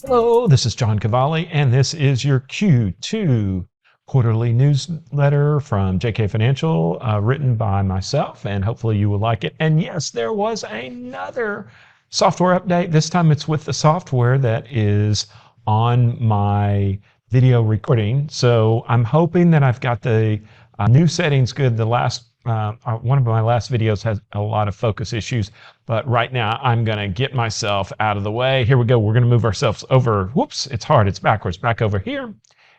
Hello, this is John Kvale, and this is your Q2 quarterly newsletter from JK Financial, written by myself, and hopefully you will like it. And yes, there was another software update. This time it's with the software that is on my video recording. So I'm hoping that I've got the new settings good. The last one of my last videos has a lot of focus issues, but right now I'm going to get myself out of the way. Here we go. We're going to move ourselves over. Whoops, it's hard. It's backwards. Back over here.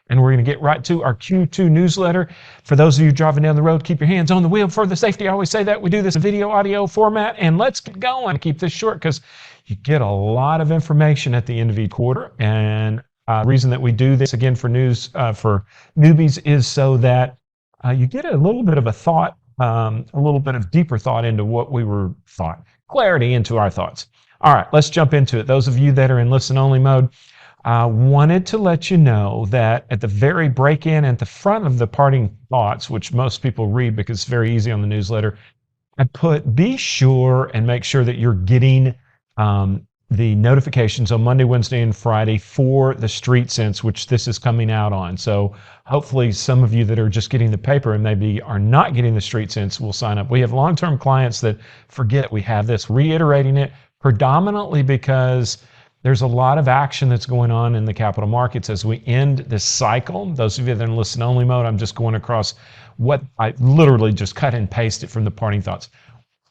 And we're going to get right to our Q2 newsletter. For those of you driving down the road, keep your hands on the wheel for the safety. I always say that. We do this in video, audio format, and let's get going. Keep this short because you get a lot of information at the end of each quarter. And the reason that we do this again for news for newbies is so that you get a little bit of a thought, a little bit of deeper thought into what we were thought, clarity into our thoughts. All right, let's jump into it. Those of you that are in listen-only mode, wanted to let you know that at the very break-in at the front of the parting thoughts, which most people read because it's very easy on the newsletter, I put be sure and make sure that you're getting the notifications on Monday, Wednesday, and Friday for the Street Sense, which this is coming out on. So hopefully some of you that are just getting the paper and maybe are not getting the Street Sense will sign up. We have long-term clients that forget we have this, reiterating it predominantly because there's a lot of action that's going on in the capital markets as we end this cycle. Those of you that are in listen-only mode, I'm just going across what I literally just cut and pasted from the parting thoughts.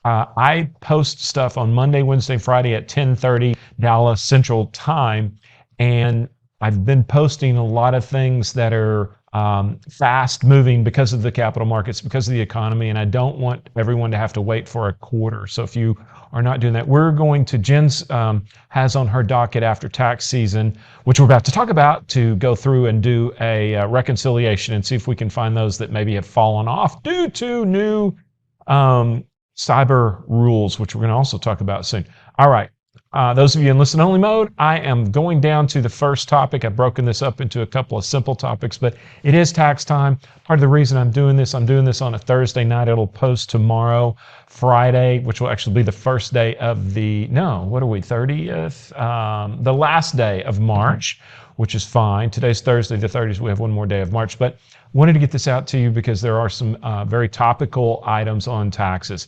I post stuff on Monday, Wednesday, Friday at 10:30 Dallas Central Time, and I've been posting a lot of things that are fast moving because of the capital markets, because of the economy, and I don't want everyone to have to wait for a quarter. So if you are not doing that, we're going to, Jen's has on her docket after tax season, which we're about to talk about, to go through and do a reconciliation and see if we can find those that maybe have fallen off due to new cyber rules, which we're going to also talk about soon. All right. Those of you in listen-only mode, I am going down to the first topic. I've broken this up into a couple of simple topics, but it is tax time. Part of the reason I'm doing this on a Thursday night. It'll post tomorrow, Friday, which will actually be the first day of the, 30th? The last day of March, which is fine. Today's Thursday, the 30th. We have one more day of March, but wanted to get this out to you because there are some very topical items on taxes.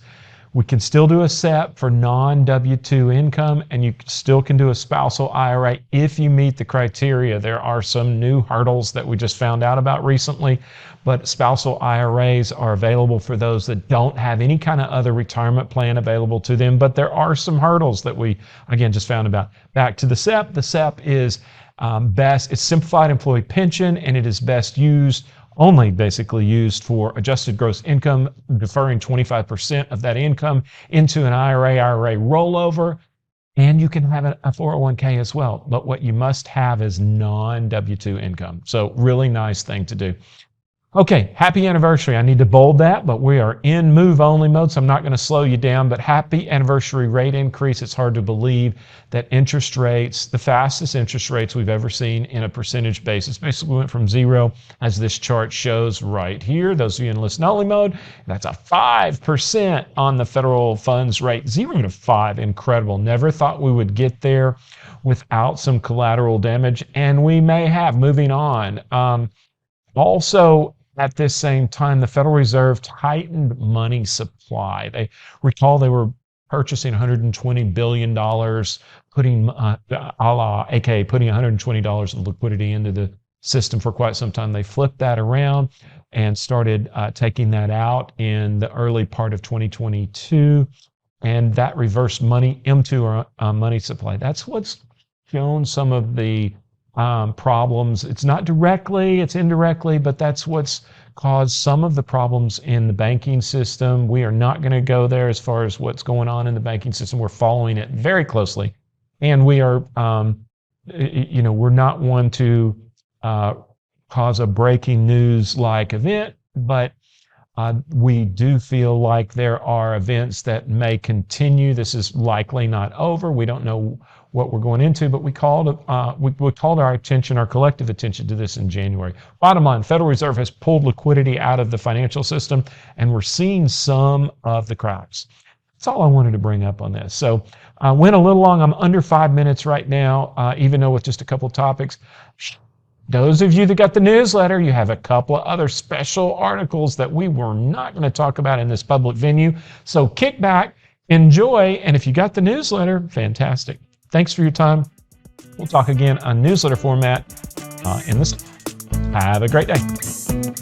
We can still do a SEP for non-W-2 income, and you still can do a spousal IRA if you meet the criteria. There are some new hurdles that we just found out about recently, but spousal IRAs are available for those that don't have any kind of other retirement plan available to them, but there are some hurdles that we, again, just found about. Back to the SEP. The SEP is it's simplified employee pension, and it is best used only basically used for adjusted gross income, deferring 25% of that income into an IRA rollover, and you can have a 401k as well. But what you must have is non-W-2 income. So really nice thing to do. Okay, happy anniversary. I need to bold that, but we are in move-only mode, so I'm not going to slow you down, but happy anniversary rate increase. It's hard to believe that interest rates, the fastest interest rates we've ever seen in a percentage basis, basically went from zero, as this chart shows right here. Those of you in listen-only mode, that's a 5% on the federal funds rate, 0 to 5, incredible. Never thought we would get there without some collateral damage, and we may have. Moving on. Also, at this same time, the Federal Reserve tightened money supply. They were purchasing $120 billion, putting aka putting $120 of liquidity into the system for quite some time. They flipped that around and started taking that out in the early part of 2022, and that reversed money into our money supply. That's what's shown some of the problems. It's not directly, it's indirectly, but that's what's caused some of the problems in the banking system. We are not going to go there as far as what's going on in the banking system. We're following it very closely, and we are, we're not one to cause a breaking news like event, but we do feel like there are events that may continue. This is likely not over. We don't know what we're going into, but we called our attention, our collective attention to this in January. Bottom line, Federal Reserve has pulled liquidity out of the financial system, and we're seeing some of the cracks. That's all I wanted to bring up on this. So I went a little long. I'm under 5 minutes right now, even though with just a couple of topics. Those of you that got the newsletter, you have a couple of other special articles that we were not going to talk about in this public venue. So kick back, enjoy, and if you got the newsletter, fantastic. Thanks for your time. We'll talk again on newsletter format in this. Have a great day.